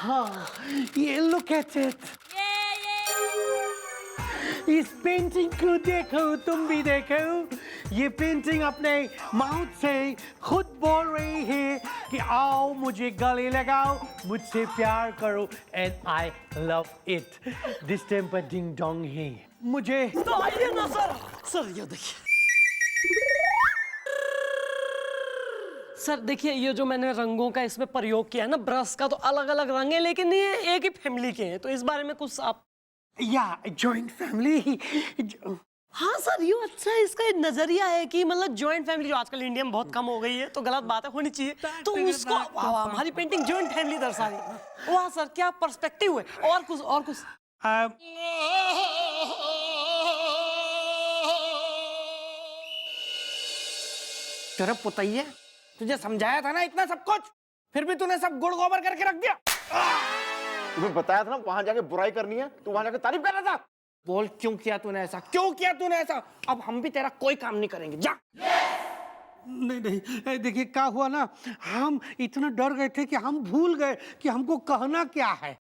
हाँ, ये look at it. इस पेंटिंग को देखो, तुम भी देखो। ये पेंटिंग अपने माउथ से खुद बोल रही है कि आओ मुझे गले लगाओ, मुझसे प्यार करो, and I love it. This time पर डिंग डोंग है। मुझे तो आइए ना सर ये देखिए सर, देखिए ये जो मैंने रंगों का इसमें प्रयोग किया है ना, ब्रश का, तो अलग अलग रंग है लेकिन ये एक ही फैमिली के हैं, तो इस बारे में कुछ आप या जॉइंट फैमिली। हाँ सर, ये अच्छा है, इसका एक नजरिया है कि मतलब जॉइंट फैमिली जो आजकल इंडिया में बहुत कम हो गई है, तो गलत बात है, होनी चाहिए, तो उसको हमारी पेंटिंग जॉइंट फैमिली दर्शा रही है। वाह सर, क्या पर्सपेक्टिव है। और कुछ तेरे पुतैया, तुझे समझाया था ना इतना सब कुछ, फिर भी तूने सब गुड़ गोबर करके रख दिया। तुम्हें बताया था ना वहां जाके बुराई करनी है, तू वहां जाके तारीफ कर रहा था। बोल क्यों किया तूने ऐसा, क्यों किया तूने ऐसा? अब हम भी तेरा कोई काम नहीं करेंगे, जा। नहीं, देखिए क्या हुआ ना, हम इतना डर गए थे कि हम भूल गए कि हमको कहना क्या है।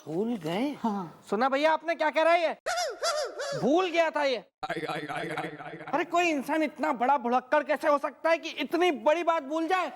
भूल गए? हाँ। सुना भैया आपने क्या कह रहा है? ये भूल गया था ये। अरे कोई इंसान इतना बड़ा भुलक्कड़ कैसे हो सकता है कि इतनी बड़ी बात भूल जाए?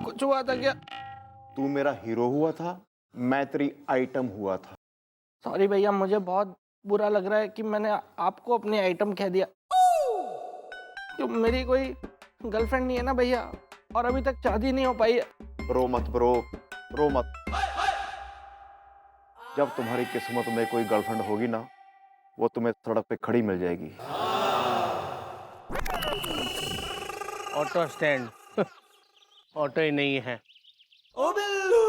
कुछ हुआ था क्या? तू मेरा हीरो हुआ था, मैं तेरी आइटम हुआ था। सॉरी भैया, मुझे बहुत बुरा लग रहा है कि मैंने आपको अपनी आइटम कह दिया। तो मेरी कोई गर्लफ्रेंड नहीं है ना भैया, और अभी तक शादी नहीं हो पाई है। रो मत ब्रो, रो मत। जब तुम्हारी किस्मत में कोई गर्लफ्रेंड होगी ना, वो तुम्हें सड़क पे खड़ी मिल जाएगी। ऑटो स्टैंड ऑटो ही नहीं है। ओ बिल्लू।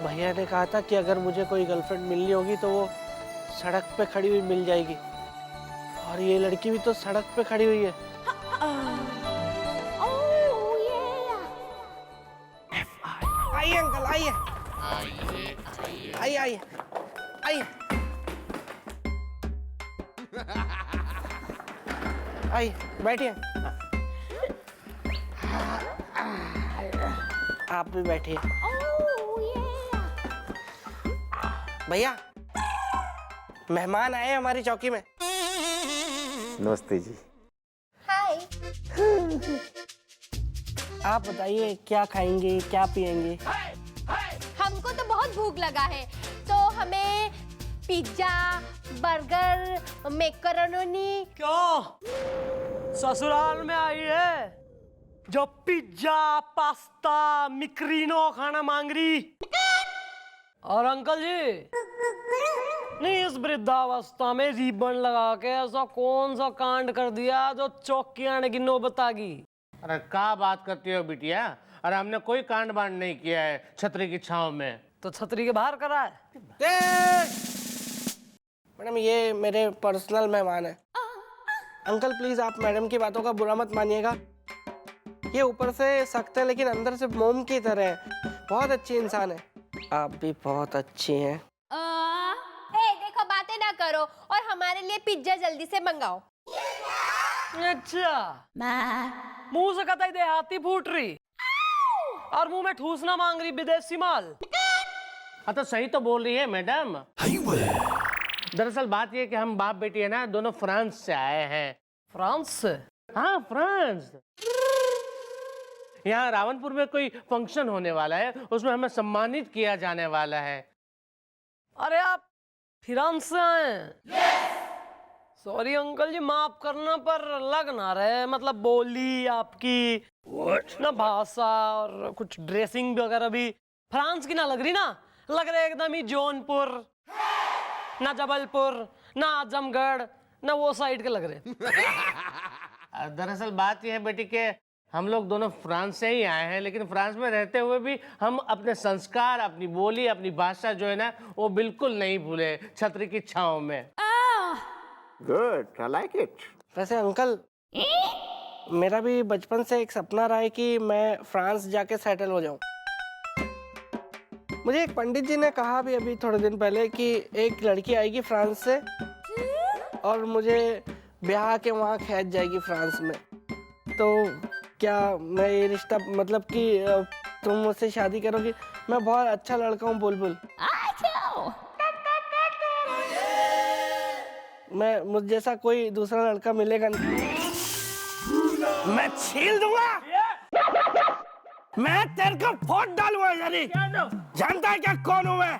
भैया ने कहा था कि अगर मुझे कोई गर्लफ्रेंड मिलनी होगी तो वो सड़क पे खड़ी हुई मिल जाएगी, और ये लड़की भी तो सड़क पे खड़ी हुई है। आइए अंकल, आइए आइए आइए आइए आइए, बैठिए। आप भी बैठिए। भैया, मेहमान आए हमारी चौकी में। नमस्ते जी। हाय। आप बताइए क्या खाएंगे, क्या पिएंगे? हमको तो बहुत भूख लगा है, तो हमें पिज्जा, बर्गर, मैकरोनी। क्या ससुराल में आई है जो पिज्जा, पास्ता, मिक्रीनो खाना मांग रही? और अंकल जी, नहीं, इस वृद्धावस्था में रिबन लगा के ऐसा कौन सा कांड कर दिया जो चौकी आने की नौबत आ गई? अरे क्या बात करती हो बिटिया, अरे हमने कोई कांड बांड नहीं किया है छतरी की छांव में। तो छतरी के बाहर करा है। मैडम, ये मेरे पर्सनल मेहमान है। अंकल प्लीज आप मैडम की बातों का बुरा मत मानिएगा। ये ऊपर से सख्त है लेकिन अंदर से मोम की तरह है, बहुत अच्छी इंसान है। आप भी बहुत अच्छी हैं। देखो, बातें ना करो और हमारे लिए पिज्जा जल्दी से मंगाओ। अच्छा, मुंह से कतई देहाती फूट रही और मुंह में ठूसना मांग रही विदेशी माल। हाँ तो सही तो बोल रही है मैडम। दरअसल बात ये कि हम बाप बेटी है ना, दोनों फ्रांस से आए हैं। फ्रांस से? हाँ, फ्रांस। यहाँ रावणपुर में कोई फंक्शन होने वाला है, उसमें हमें सम्मानित किया जाने वाला है। अरे आप फ्रांस से आए? सॉरी अंकल जी, माफ करना, पर लग ना रहे, मतलब बोली आपकी ना, भाषा और कुछ ड्रेसिंग वगैरह भी फ्रांस की ना लग रही ना, लग रहे एकदम ही जौनपुर, ना जबलपुर, ना आजमगढ़, ना वो साइड के लग रहे। दरअसल बात यह है बेटी के हम लोग दोनों फ्रांस से ही आए हैं, लेकिन फ्रांस में रहते हुए भी हम अपने संस्कार, अपनी बोली, अपनी भाषा जो है ना, वो बिल्कुल नहीं भूले छतरी की छांव में। Good, I like it. वैसे अंकल, मेरा भी बचपन से एक सपना रहा है कि मैं फ्रांस जाके सेटल हो जाऊं। मुझे एक पंडित जी ने कहा भी अभी थोड़े दिन पहले कि एक लड़की आएगी फ्रांस से और मुझे ब्याह के वहाँ खींच जाएगी फ्रांस में। तो क्या मैं ये रिश्ता मतलब कि तुम मुझसे शादी करोगी? मैं बहुत अच्छा लड़का हूँ बुलबुल। मैं मुझ जैसा कोई दूसरा लड़का मिलेगा नहीं। मैं छील दूंगा, मैं तेरे को फोड़ डालूंगा यानी। जानता है क्या कौन हूँ मैं?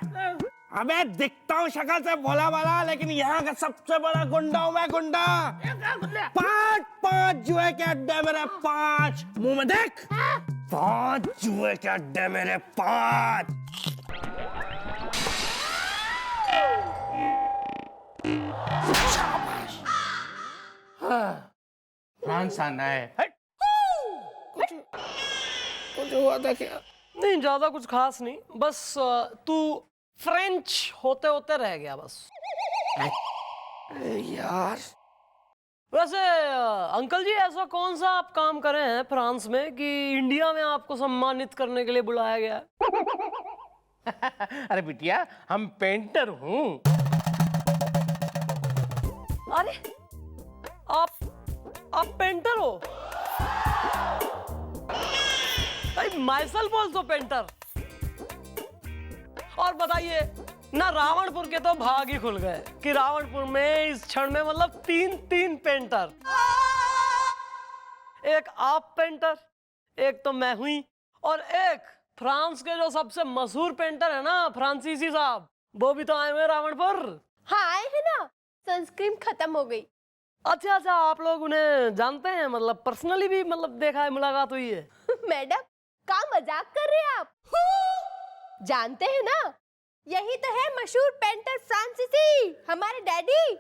अबे दिखता हूँ शक्ल से भोला भाला, लेकिन यहाँ का सबसे बड़ा गुंडा हूँ मैं, गुंडा। 5 जुए के अड्डे मेरे 5, मुंह में देख। 5 जुए के अड्डे मेरे 5। फ्रांस आना है। कुछ हुआ था क्या? नहीं, ज्यादा कुछ खास नहीं, बस तू फ्रेंच होते होते रह गया बस। यार वैसे अंकल जी, ऐसा कौन सा आप काम करे हैं फ्रांस में कि इंडिया में आपको सम्मानित करने के लिए बुलाया गया? अरे बिटिया, हम पेंटर हूँ। अरे आप पेंटर हो? Myself also painter. और बताइए ना, रावणपुर के तो भाग ही खुल गए कि रावणपुर में इस क्षण में मतलब 3 पेंटर। एक आप पेंटर, एक तो मैं हुई, और एक फ्रांस के जो सबसे मशहूर पेंटर है ना, फ्रांसीसी साहब, वो भी तो आए हुए रावणपुर। हाँ आए हैं ना, सनस्क्रीन खत्म हो गई। अच्छा, आप लोग उन्हें जानते हैं? मतलब पर्सनली भी मतलब देखा है, मुलाकात हुई है? मैडम, क्या मजाक कर रहे हैं आप? जानते हैं ना, यही तो है मशहूर पेंटर फ्रांसीसी, हमारे डैडी।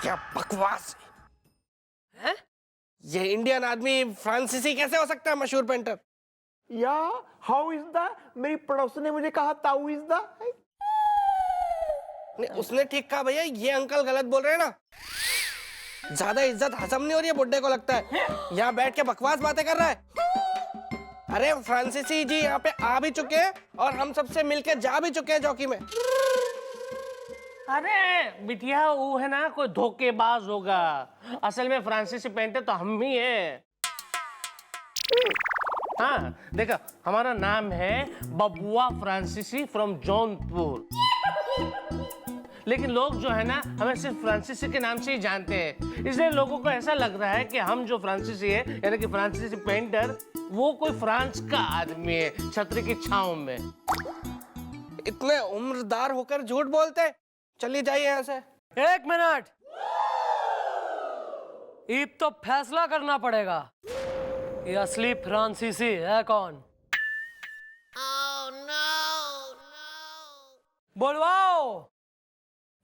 क्या बकवास हैं? ये इंडियन आदमी फ्रांसीसी कैसे हो सकता है मशहूर पेंटर? या हाउ इज द, मेरी पड़ोसन ने मुझे कहा ताऊ इज द। उसने ठीक कहा भैया, ये अंकल गलत बोल रहे हैं ना। ज्यादा इज्जत हजम नहीं हो रही है बुड्ढे को, लगता है यहाँ बैठ के बकवास बातें कर रहा है। अरे फ्रांसीसी जी यहाँ पे आ भी चुके हैं और हम सबसे मिलके जा भी चुके हैं चौकी में। अरे बिटिया, वो है ना कोई धोखेबाज होगा। असल में फ्रांसीसी पेंटर तो हम ही है। हाँ देखो, हमारा नाम है बबुआ फ्रांसीसी फ्रॉम जौनपुर। लेकिन लोग जो है ना, हमें सिर्फ फ्रांसीसी के नाम से ही जानते हैं। इसलिए लोगों को ऐसा लग रहा है कि हम जो फ्रांसीसी है, यानी कि फ्रांसीसी पेंटर, वो कोई फ्रांस का आदमी है छतरी की छांव में। इतने उम्रदार होकर झूठ बोलते। चलिए जाइए यहाँ से। 1 मिनट, अब तो फैसला करना पड़ेगा, ये असली फ्रांसीसी है कौन? बोलवाओ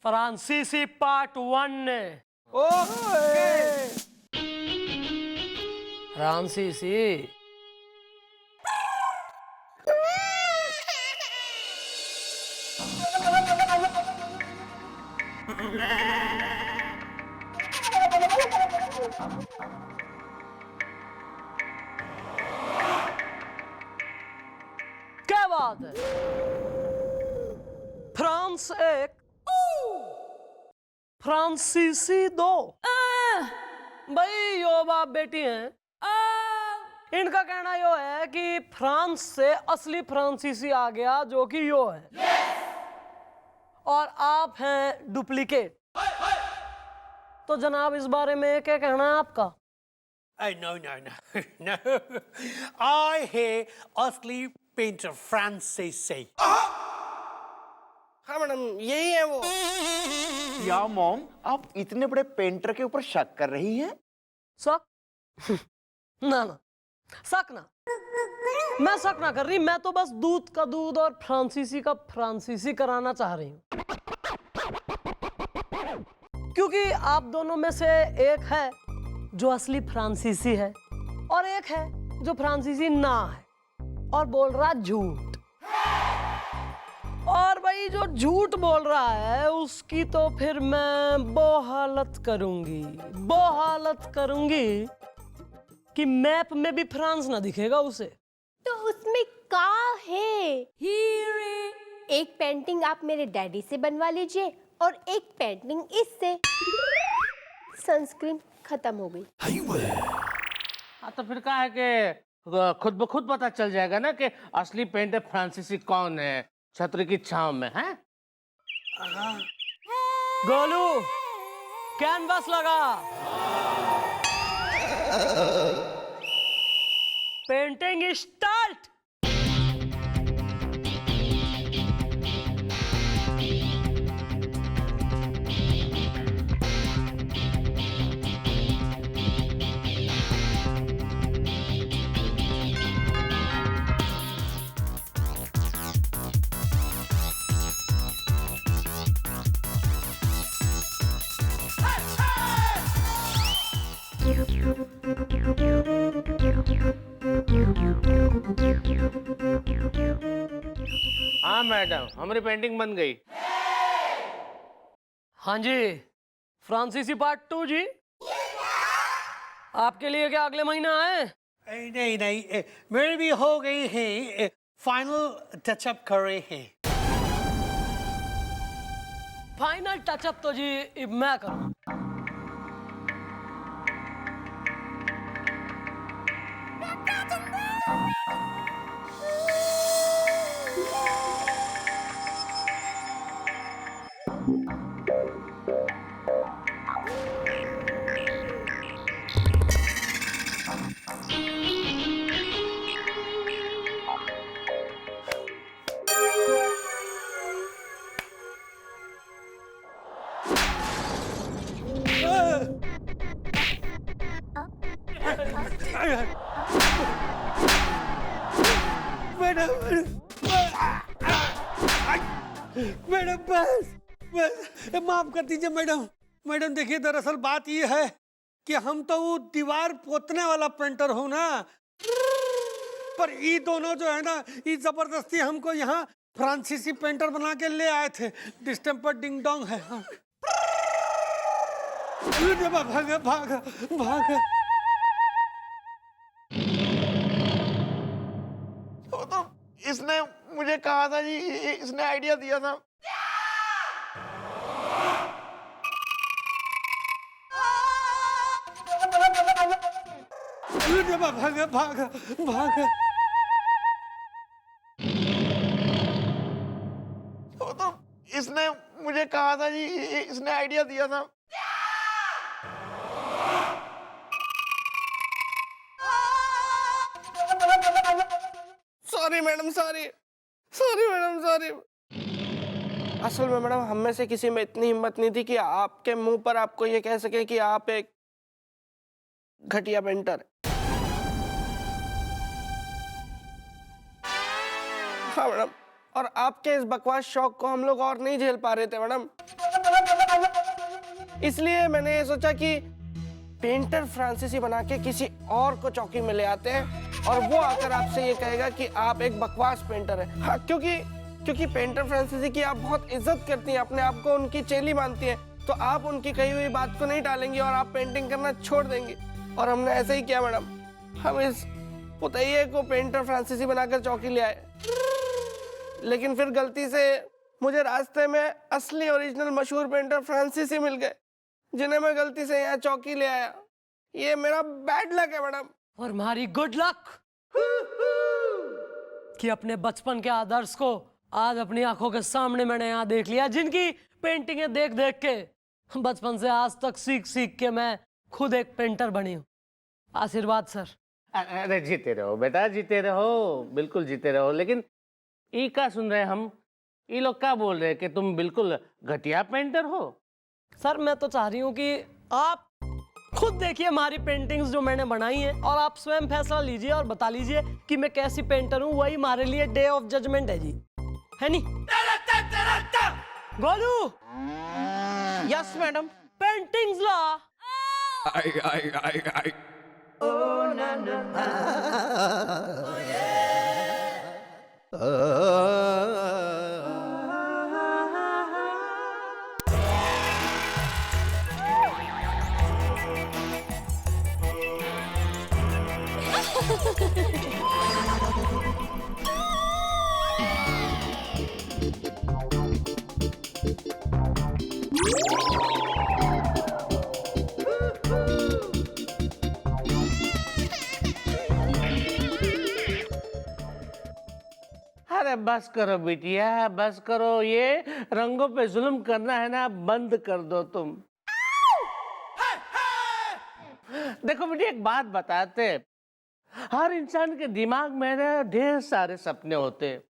फ्रांसीसी पार्ट 1 ने। फ्रांसीसी क्या बात है? फ्रांस 1, फ्रांसीसी 2। भाई यो बाप बेटी हैं, इनका कहना यो है कि फ्रांस से असली फ्रांसीसी आ गया, जो कि यो है, और आप हैं डुप्लीकेट। तो जनाब, इस बारे में क्या कहना है आपका? No. I है असली पेंटर फ्रांसीसी। हाँ मैडम, यही है वो। या मॉम, आप इतने बड़े पेंटर के ऊपर शक कर रही हैं? शक? ना, शक ना, मैं शक ना कर रही, मैं तो बस दूध का दूध और फ्रांसीसी का फ्रांसीसी कराना चाह रही हूँ। क्योंकि आप दोनों में से एक है जो असली फ्रांसीसी है, और एक है जो फ्रांसीसी ना है और बोल रहा झूठ। और भाई जो झूठ बोल रहा है उसकी तो फिर मैं बहालत करूंगी कि मैप में भी फ्रांस ना दिखेगा उसे। तो उसमें का है? एक पेंटिंग आप मेरे डैडी से बनवा लीजिए और एक पेंटिंग इससे। सनस्क्रीन खत्म हो गई। हाँ तो फिर क्या है कि खुद ब खुद पता चल जाएगा ना कि असली पेंटर फ्रांसीसी कौन है छतरी की छांव में है। गोलू कैनवास लगा, पेंटिंग स्टार्ट। हाँ मैडम, हमारी पेंटिंग बन गई। हाँ जी, फ्रांसीसी पार्ट 2 जी। आपके लिए क्या अगले महीने आए? नहीं, मेरी भी हो गई है, फाइनल टचअप कर रहे हैं। फाइनल टचअप तो जी मैं करूं। मैडम बस माफ कर दीजिए मैडम देखिए, दरअसल बात ये है कि हम तो वो दीवार पोतने वाला पेंटर हूँ ना, पर ये दोनों जो है ना, ये जबरदस्ती हमको यहाँ फ्रांसीसी पेंटर बना के ले आए थे। डिस्टेम्पर डिंग डोंग है। भागा। तो इसने मुझे कहा था जी, इसने आइडिया दिया था। भागा। तो इसने मुझे कहा था जी, इसने आइडिया दिया था। Sorry madam, sorry madam, sorry. असल में मैडम, हम में से किसी में इतनी हिम्मत नहीं थी कि आपके मुंह पर आपको ये कह सके कि आप एक घटिया पेंटर। हाँ मैडम, और आपके इस बकवास शौक को हम लोग और नहीं झेल पा रहे थे मैडम, इसलिए मैंने ये सोचा कि पेंटर फ्रांसीसी बना के किसी और को चौकी में ले आते हैं और वो आकर आपसे ये कहेगा कि आप एक बकवास पेंटर हैं। हाँ, क्योंकि पेंटर फ्रांसीसी की आप बहुत इज्जत करती हैं, अपने आप को उनकी चेली मानती हैं, तो आप उनकी कही हुई बात को नहीं टालेंगी और आप पेंटिंग करना छोड़ देंगी। और हमने ऐसे ही किया मैडम, हम इस पुतैये को पेंटर फ्रांसीसी बनाकर चौकी ले आए, लेकिन फिर गलती से मुझे रास्ते में असली ओरिजिनल मशहूर पेंटर फ्रांसीसी मिल गए, जिन्हें मैं गलती से यहाँ चौकी ले आया। ये मेरा बैड लक है मैडम। और हमारी गुड लक कि अपने बचपन के आदर्श को आज अपनी आंखों के सामने मैंने यहाँ देख लिया, जिनकी पेंटिंगें देख देख के बचपन से आज तक सीख के मैं खुद एक पेंटर बनी हूँ। आशीर्वाद सर। अरे जीते रहो बेटा, जीते रहो, बिल्कुल जीते रहो। लेकिन ये क्या सुन रहे हैं हम? ये लोग क्या बोल रहे हैं कि तुम बिल्कुल घटिया पेंटर हो? सर मैं तो चाह रही हूँ कि आप खुद देखिए हमारी पेंटिंग्स जो मैंने बनाई हैं और आप स्वयं फैसला लीजिए और बता लीजिए कि मैं कैसी पेंटर हूँ। वही हमारे लिए डे ऑफ जजमेंट है जी, है नी? गोलू। Yes madam. पेंटिंग्स ला। अरे बस करो बिटिया, बस करो। ये रंगों पे जुल्म करना है ना, बंद कर दो तुम। देखो बेटी, एक बात बताते, हर इंसान के दिमाग में ना ढेर सारे सपने होते हैं,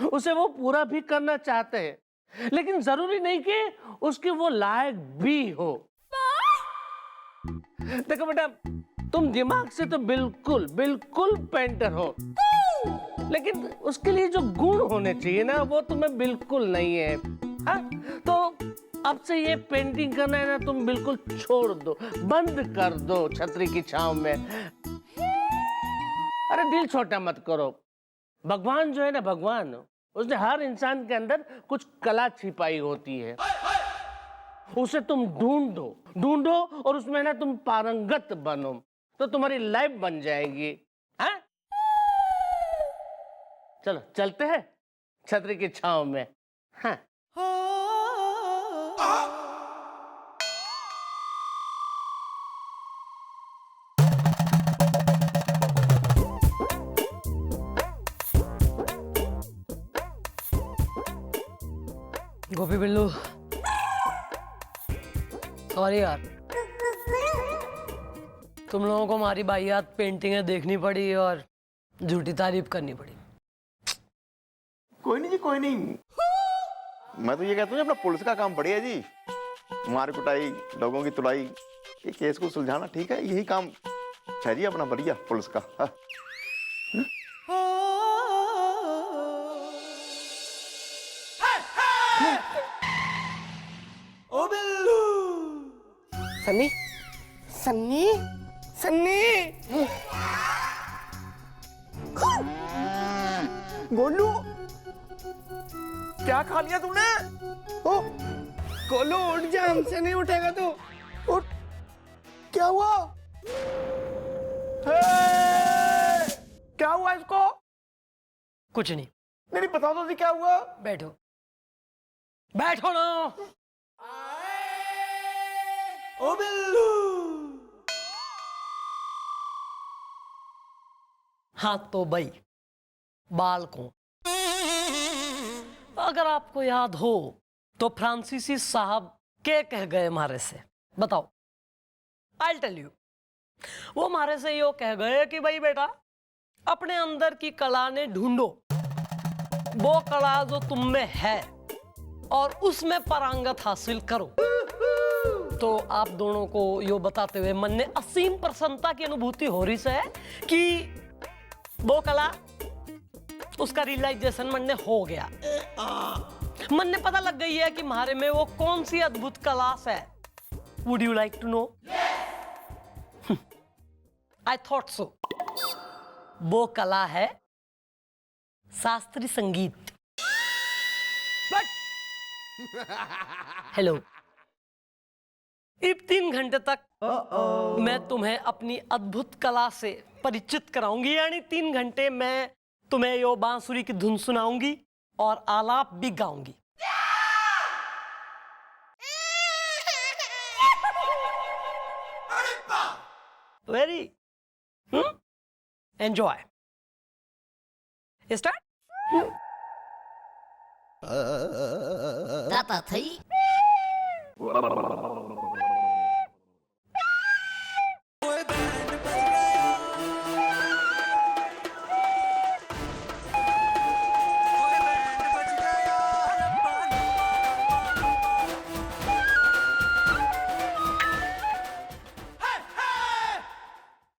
उसे वो पूरा भी करना चाहते हैं, लेकिन जरूरी नहीं कि उसके वो लायक भी हो। देखो बेटा, तुम दिमाग से तो बिल्कुल बिल्कुल पेंटर हो, लेकिन उसके लिए जो गुण होने चाहिए ना, वो तुम्हें बिल्कुल नहीं है। हाँ? तो अब से ये पेंटिंग करना है ना, तुम बिल्कुल छोड़ दो, बंद कर दो छतरी की छांव में। अरे दिल छोटा मत करो। भगवान जो है ना, भगवान, उसने हर इंसान के अंदर कुछ कला छिपाई होती है, उसे तुम ढूंढो ढूंढो और उसमें ना तुम पारंगत बनो, तो तुम्हारी लाइफ बन जाएगी। हाँ? चलो चलते हैं छतरी की छांव में। हाँ। गोपी बिल्लू, सॉरी यार, तुम लोगों को हमारी बाइयात पेंटिंगें देखनी पड़ी और झूठी तारीफ करनी पड़ी। कोई नहीं जी, कोई नहीं। मैं तो ये कहता हूँ अपना पुलिस का काम बढ़िया जी, मार कुटाई, लोगों की तुड़ाई, ये केस को सुलझाना ठीक है, यही काम है जी अपना बढ़िया पुलिस का। हाँ। सन्नी, सन्नी, सन्नी, गोलू, क्या खा लिया तूने? ओ, गोलू उठ जा, हमसे नहीं उठेगा तू। उठ, क्या हुआ? क्या हुआ इसको? कुछ नहीं। नहीं बताओ तो, क्या हुआ? बैठो, बैठो ना। ओ बिल्लू, हाँ तो भाई, बालकों, अगर आपको याद हो तो फ्रांसीसी साहब क्या कह गए हमारे से, बताओ। आई टेल यू, वो हमारे से यो कह गए कि भाई बेटा, अपने अंदर की कला ने ढूंढो, वो कला जो तुम में है और उसमें पारंगत हासिल करो। तो आप दोनों को यो बताते हुए मन में असीम प्रसन्नता की अनुभूति हो रही है कि वो कला, उसका रियलाइजेशन मन में हो गया। मन ने पता लग गई है कि हमारे में वो कौन सी अद्भुत कला है। Would you like to know? I thought so. वो कला है शास्त्रीय संगीत। बट हेलो, इब 3 घंटे तक मैं तुम्हें अपनी अद्भुत कला से परिचित कराऊंगी, यानी 3 घंटे मैं तुम्हें यो बांसुरी की धुन सुनाऊंगी और आलाप भी गाऊंगी। Very enjoy. स्टार्ट। ताता थई